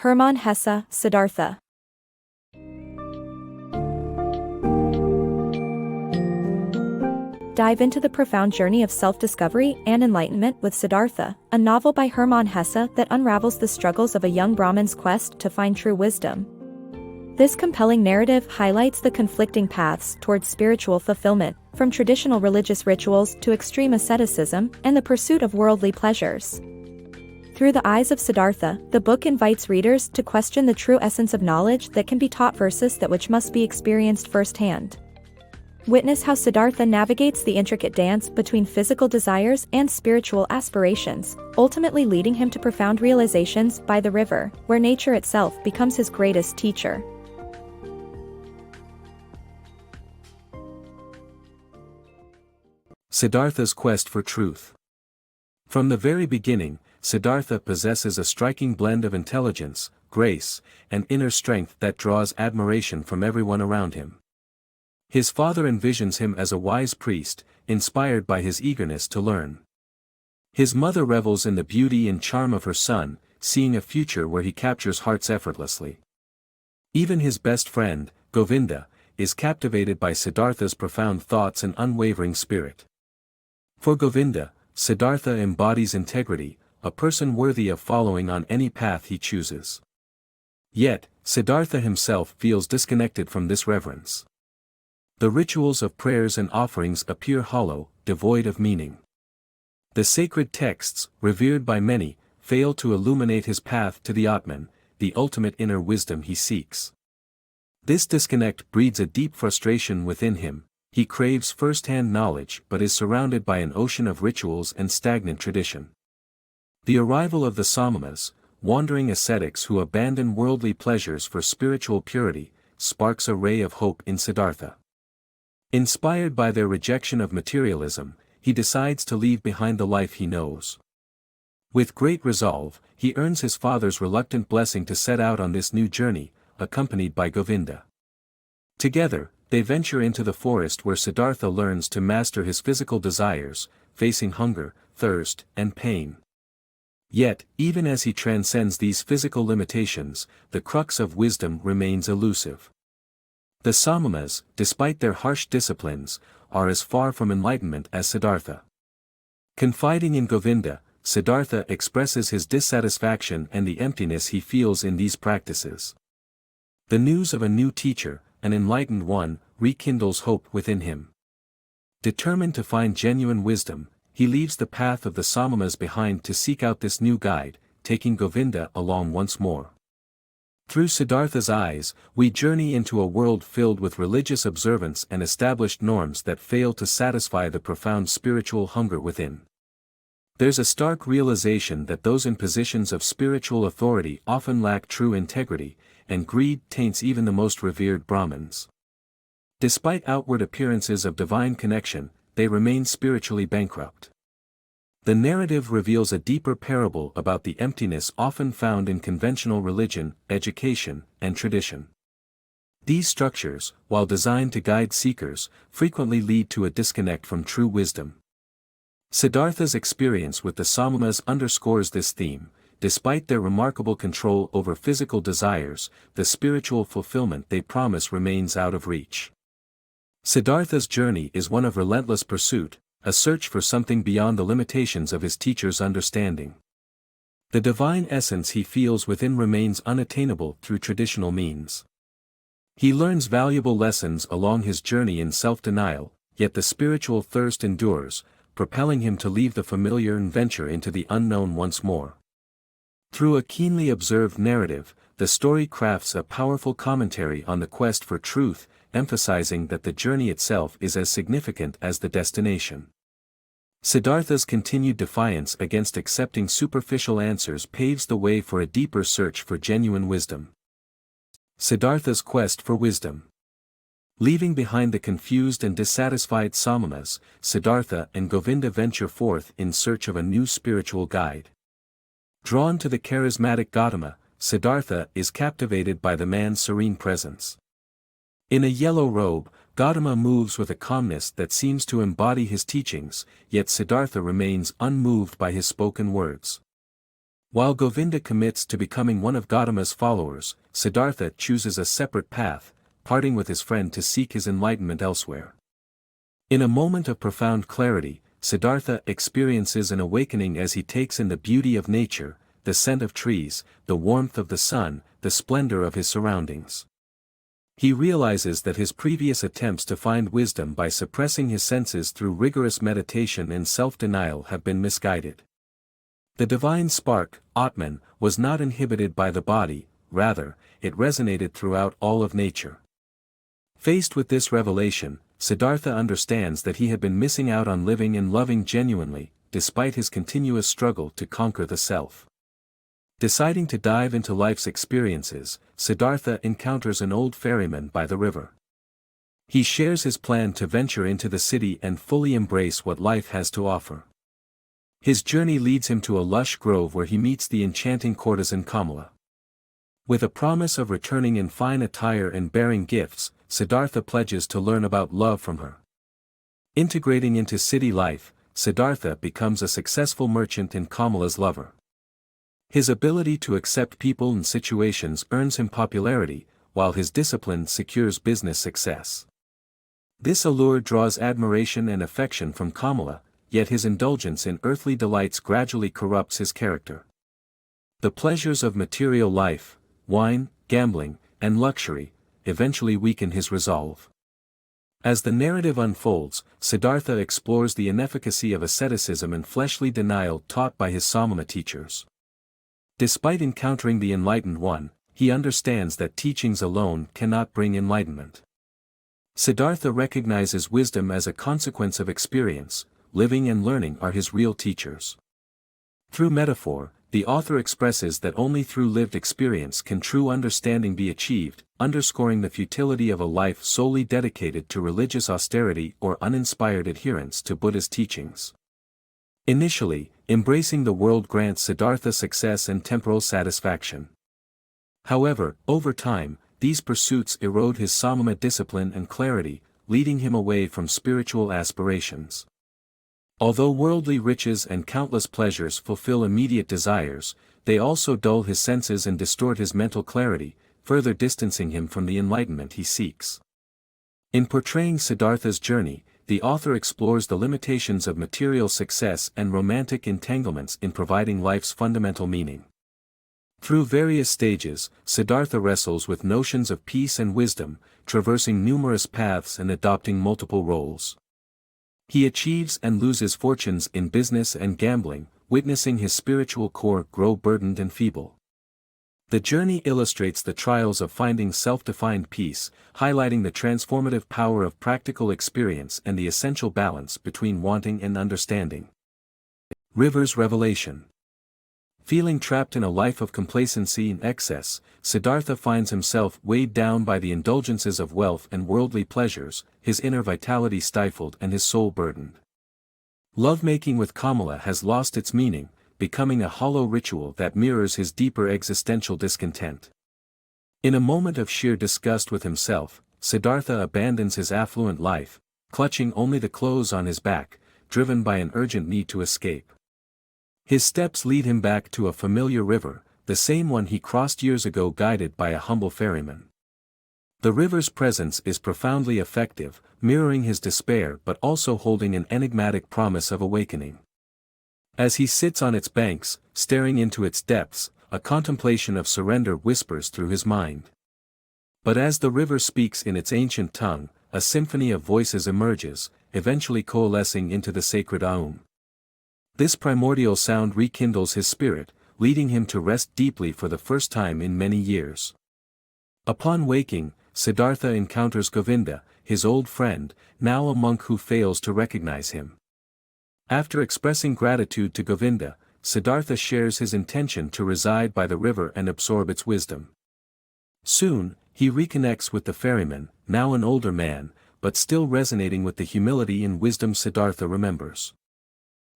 Hermann Hesse, Siddhartha. Dive into the profound journey of self-discovery and enlightenment with Siddhartha, a novel by Hermann Hesse that unravels the struggles of a young Brahmin's quest to find true wisdom. This compelling narrative highlights the conflicting paths towards spiritual fulfillment, from traditional religious rituals to extreme asceticism and the pursuit of worldly pleasures. Through the eyes of Siddhartha, the book invites readers to question the true essence of knowledge that can be taught versus that which must be experienced firsthand. Witness how Siddhartha navigates the intricate dance between physical desires and spiritual aspirations, ultimately leading him to profound realizations by the river, where nature itself becomes his greatest teacher. Siddhartha's quest for truth. From the very beginning, Siddhartha possesses a striking blend of intelligence, grace, and inner strength that draws admiration from everyone around him. His father envisions him as a wise priest, inspired by his eagerness to learn. His mother revels in the beauty and charm of her son, seeing a future where he captures hearts effortlessly. Even his best friend, Govinda, is captivated by Siddhartha's profound thoughts and unwavering spirit. For Govinda, Siddhartha embodies integrity, a person worthy of following on any path he chooses. Yet, Siddhartha himself feels disconnected from this reverence. The rituals of prayers and offerings appear hollow, devoid of meaning. The sacred texts, revered by many, fail to illuminate his path to the Atman, the ultimate inner wisdom he seeks. This disconnect breeds a deep frustration within him. He craves first-hand knowledge but is surrounded by an ocean of rituals and stagnant tradition. The arrival of the Samamas, wandering ascetics who abandon worldly pleasures for spiritual purity, sparks a ray of hope in Siddhartha. Inspired by their rejection of materialism, he decides to leave behind the life he knows. With great resolve, he earns his father's reluctant blessing to set out on this new journey, accompanied by Govinda. Together, they venture into the forest where Siddhartha learns to master his physical desires, facing hunger, thirst, and pain. Yet, even as he transcends these physical limitations, the crux of wisdom remains elusive. The Samamas, despite their harsh disciplines, are as far from enlightenment as Siddhartha. Confiding in Govinda, Siddhartha expresses his dissatisfaction and the emptiness he feels in these practices. The news of a new teacher, an enlightened one, rekindles hope within him. Determined to find genuine wisdom, he leaves the path of the Samamas behind to seek out this new guide, taking Govinda along once more. Through Siddhartha's eyes, we journey into a world filled with religious observance and established norms that fail to satisfy the profound spiritual hunger within. There's a stark realization that those in positions of spiritual authority often lack true integrity, and greed taints even the most revered Brahmins. Despite outward appearances of divine connection, they remain spiritually bankrupt. The narrative reveals a deeper parable about the emptiness often found in conventional religion, education, and tradition. These structures, while designed to guide seekers, frequently lead to a disconnect from true wisdom. Siddhartha's experience with the Samamas underscores this theme. Despite their remarkable control over physical desires, the spiritual fulfillment they promise remains out of reach. Siddhartha's journey is one of relentless pursuit, a search for something beyond the limitations of his teacher's understanding. The divine essence he feels within remains unattainable through traditional means. He learns valuable lessons along his journey in self-denial, yet the spiritual thirst endures, propelling him to leave the familiar and venture into the unknown once more. Through a keenly observed narrative, the story crafts a powerful commentary on the quest for truth, emphasizing that the journey itself is as significant as the destination. Siddhartha's continued defiance against accepting superficial answers paves the way for a deeper search for genuine wisdom. Siddhartha's quest for wisdom. Leaving behind the confused and dissatisfied Samamas, Siddhartha and Govinda venture forth in search of a new spiritual guide. Drawn to the charismatic Gautama, Siddhartha is captivated by the man's serene presence. In a yellow robe, Gautama moves with a calmness that seems to embody his teachings, yet Siddhartha remains unmoved by his spoken words. While Govinda commits to becoming one of Gautama's followers, Siddhartha chooses a separate path, parting with his friend to seek his enlightenment elsewhere. In a moment of profound clarity, Siddhartha experiences an awakening as he takes in the beauty of nature, the scent of trees, the warmth of the sun, the splendor of his surroundings. He realizes that his previous attempts to find wisdom by suppressing his senses through rigorous meditation and self-denial have been misguided. The divine spark, Atman, was not inhibited by the body, rather, it resonated throughout all of nature. Faced with this revelation, Siddhartha understands that he had been missing out on living and loving genuinely, despite his continuous struggle to conquer the self. Deciding to dive into life's experiences, Siddhartha encounters an old ferryman by the river. He shares his plan to venture into the city and fully embrace what life has to offer. His journey leads him to a lush grove where he meets the enchanting courtesan Kamala. With a promise of returning in fine attire and bearing gifts, Siddhartha pledges to learn about love from her. Integrating into city life, Siddhartha becomes a successful merchant and Kamala's lover. His ability to accept people and situations earns him popularity, while his discipline secures business success. This allure draws admiration and affection from Kamala, yet his indulgence in earthly delights gradually corrupts his character. The pleasures of material life, wine, gambling, and luxury, eventually weaken his resolve. As the narrative unfolds, Siddhartha explores the inefficacy of asceticism and fleshly denial taught by his Samama teachers. Despite encountering the Enlightened One, he understands that teachings alone cannot bring enlightenment. Siddhartha recognizes wisdom as a consequence of experience. Living and learning are his real teachers. Through metaphor, the author expresses that only through lived experience can true understanding be achieved, underscoring the futility of a life solely dedicated to religious austerity or uninspired adherence to Buddha's teachings. Initially, embracing the world grants Siddhartha success and temporal satisfaction. However, over time, these pursuits erode his Samama discipline and clarity, leading him away from spiritual aspirations. Although worldly riches and countless pleasures fulfill immediate desires, they also dull his senses and distort his mental clarity, further distancing him from the enlightenment he seeks. In portraying Siddhartha's journey, the author explores the limitations of material success and romantic entanglements in providing life's fundamental meaning. Through various stages, Siddhartha wrestles with notions of peace and wisdom, traversing numerous paths and adopting multiple roles. He achieves and loses fortunes in business and gambling, witnessing his spiritual core grow burdened and feeble. The journey illustrates the trials of finding self-defined peace, highlighting the transformative power of practical experience and the essential balance between wanting and understanding. River's revelation. Feeling trapped in a life of complacency and excess, Siddhartha finds himself weighed down by the indulgences of wealth and worldly pleasures, his inner vitality stifled and his soul burdened. Lovemaking with Kamala has lost its meaning, becoming a hollow ritual that mirrors his deeper existential discontent. In a moment of sheer disgust with himself, Siddhartha abandons his affluent life, clutching only the clothes on his back, driven by an urgent need to escape. His steps lead him back to a familiar river, the same one he crossed years ago guided by a humble ferryman. The river's presence is profoundly effective, mirroring his despair but also holding an enigmatic promise of awakening. As he sits on its banks, staring into its depths, a contemplation of surrender whispers through his mind. But as the river speaks in its ancient tongue, a symphony of voices emerges, eventually coalescing into the sacred Aum. This primordial sound rekindles his spirit, leading him to rest deeply for the first time in many years. Upon waking, Siddhartha encounters Govinda, his old friend, now a monk who fails to recognize him. After expressing gratitude to Govinda, Siddhartha shares his intention to reside by the river and absorb its wisdom. Soon, he reconnects with the ferryman, now an older man, but still resonating with the humility and wisdom Siddhartha remembers.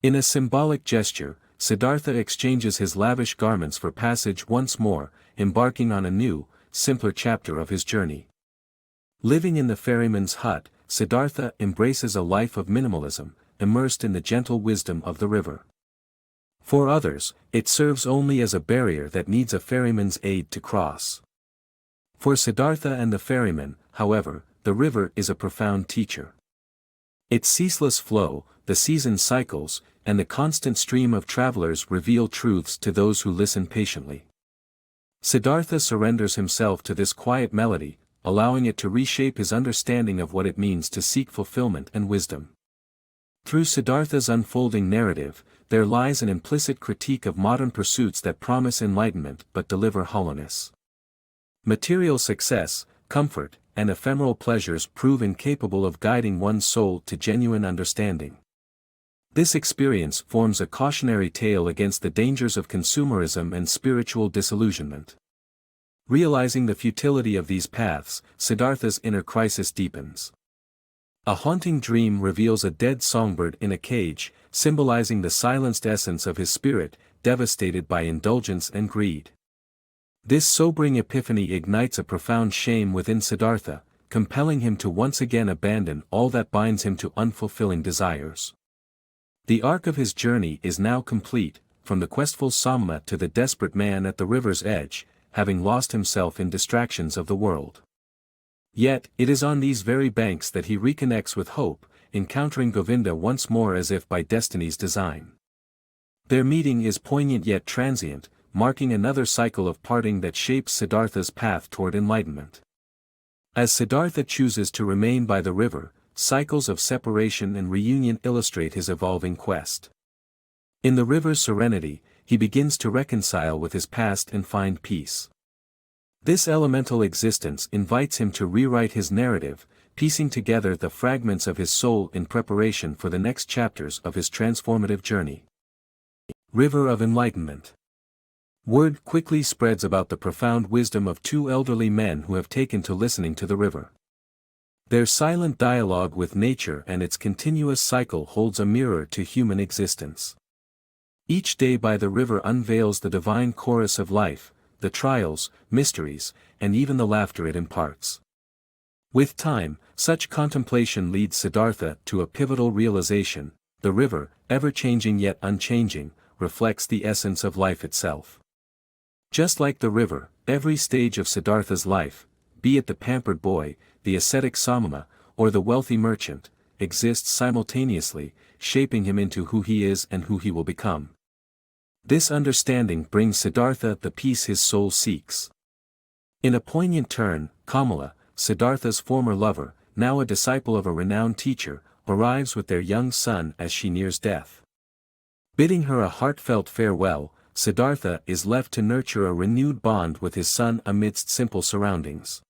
In a symbolic gesture, Siddhartha exchanges his lavish garments for passage once more, embarking on a new, simpler chapter of his journey. Living in the ferryman's hut, Siddhartha embraces a life of minimalism, immersed in the gentle wisdom of the river. For others, it serves only as a barrier that needs a ferryman's aid to cross. For Siddhartha and the ferryman, however, the river is a profound teacher. Its ceaseless flow, the season cycles, and the constant stream of travelers reveal truths to those who listen patiently. Siddhartha surrenders himself to this quiet melody, allowing it to reshape his understanding of what it means to seek fulfillment and wisdom. Through Siddhartha's unfolding narrative, there lies an implicit critique of modern pursuits that promise enlightenment but deliver hollowness. Material success, comfort, and ephemeral pleasures prove incapable of guiding one's soul to genuine understanding. This experience forms a cautionary tale against the dangers of consumerism and spiritual disillusionment. Realizing the futility of these paths, Siddhartha's inner crisis deepens. A haunting dream reveals a dead songbird in a cage, symbolizing the silenced essence of his spirit, devastated by indulgence and greed. This sobering epiphany ignites a profound shame within Siddhartha, compelling him to once again abandon all that binds him to unfulfilling desires. The arc of his journey is now complete, from the questful Samma to the desperate man at the river's edge, having lost himself in distractions of the world. Yet, it is on these very banks that he reconnects with hope, encountering Govinda once more as if by destiny's design. Their meeting is poignant yet transient, marking another cycle of parting that shapes Siddhartha's path toward enlightenment. As Siddhartha chooses to remain by the river, cycles of separation and reunion illustrate his evolving quest. In the river's serenity, he begins to reconcile with his past and find peace. This elemental existence invites him to rewrite his narrative, piecing together the fragments of his soul in preparation for the next chapters of his transformative journey. River of Enlightenment. Word quickly spreads about the profound wisdom of two elderly men who have taken to listening to the river. Their silent dialogue with nature and its continuous cycle holds a mirror to human existence. Each day by the river unveils the divine chorus of life, the trials, mysteries, and even the laughter it imparts. With time, such contemplation leads Siddhartha to a pivotal realization: the river, ever-changing yet unchanging, reflects the essence of life itself. Just like the river, every stage of Siddhartha's life, be it the pampered boy, the ascetic Samma, or the wealthy merchant, exists simultaneously, shaping him into who he is and who he will become. This understanding brings Siddhartha the peace his soul seeks. In a poignant turn, Kamala, Siddhartha's former lover, now a disciple of a renowned teacher, arrives with their young son as she nears death. Bidding her a heartfelt farewell, Siddhartha is left to nurture a renewed bond with his son amidst simple surroundings.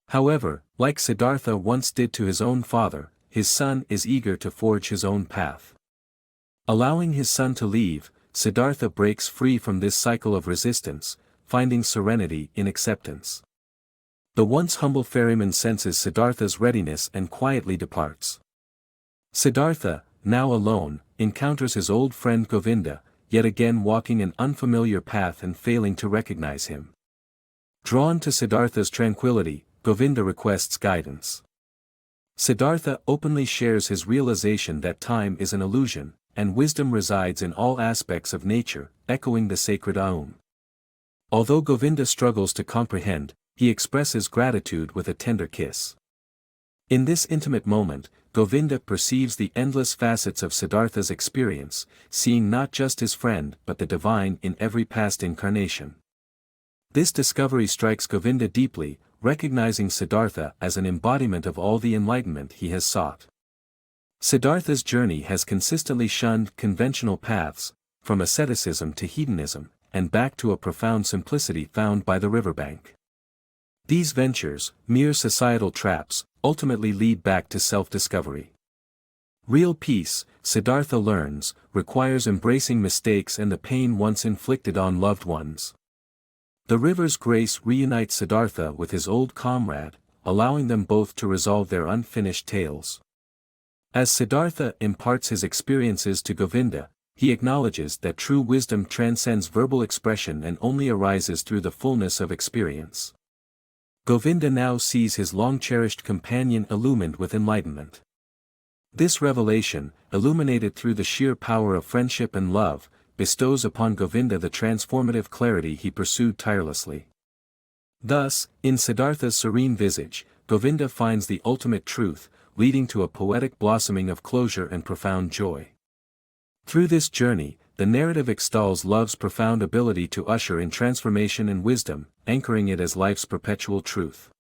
However, like Siddhartha once did to his own father, his son is eager to forge his own path. Allowing his son to leave, Siddhartha breaks free from this cycle of resistance, finding serenity in acceptance. The once humble ferryman senses Siddhartha's readiness and quietly departs. Siddhartha, now alone, encounters his old friend Govinda, yet again walking an unfamiliar path and failing to recognize him. Drawn to Siddhartha's tranquility, Govinda requests guidance. Siddhartha openly shares his realization that time is an illusion, and wisdom resides in all aspects of nature, echoing the sacred Aum. Although Govinda struggles to comprehend, he expresses gratitude with a tender kiss. In this intimate moment, Govinda perceives the endless facets of Siddhartha's experience, seeing not just his friend but the divine in every past incarnation. This discovery strikes Govinda deeply, recognizing Siddhartha as an embodiment of all the enlightenment he has sought. Siddhartha's journey has consistently shunned conventional paths, from asceticism to hedonism, and back to a profound simplicity found by the riverbank. These ventures, mere societal traps, ultimately lead back to self-discovery. Real peace, Siddhartha learns, requires embracing mistakes and the pain once inflicted on loved ones. The river's grace reunites Siddhartha with his old comrade, allowing them both to resolve their unfinished tales. As Siddhartha imparts his experiences to Govinda, he acknowledges that true wisdom transcends verbal expression and only arises through the fullness of experience. Govinda now sees his long-cherished companion illumined with enlightenment. This revelation, illuminated through the sheer power of friendship and love, bestows upon Govinda the transformative clarity he pursued tirelessly. Thus, in Siddhartha's serene visage, Govinda finds the ultimate truth, leading to a poetic blossoming of closure and profound joy. Through this journey, the narrative extols love's profound ability to usher in transformation and wisdom, anchoring it as life's perpetual truth.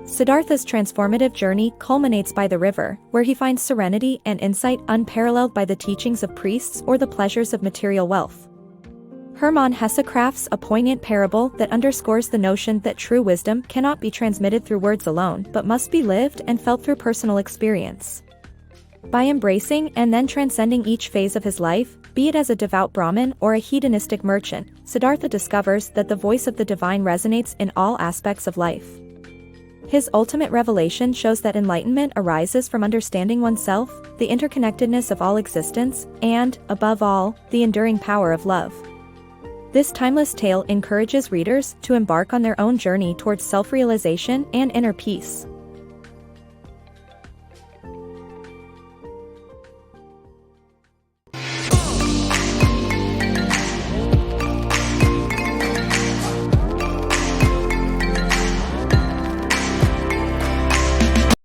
Siddhartha's transformative journey culminates by the river, where he finds serenity and insight unparalleled by the teachings of priests or the pleasures of material wealth. Hermann Hesse crafts a poignant parable that underscores the notion that true wisdom cannot be transmitted through words alone but must be lived and felt through personal experience. By embracing and then transcending each phase of his life, be it as a devout Brahmin or a hedonistic merchant, Siddhartha discovers that the voice of the divine resonates in all aspects of life. His ultimate revelation shows that enlightenment arises from understanding oneself, the interconnectedness of all existence, and, above all, the enduring power of love. This timeless tale encourages readers to embark on their own journey towards self-realization and inner peace.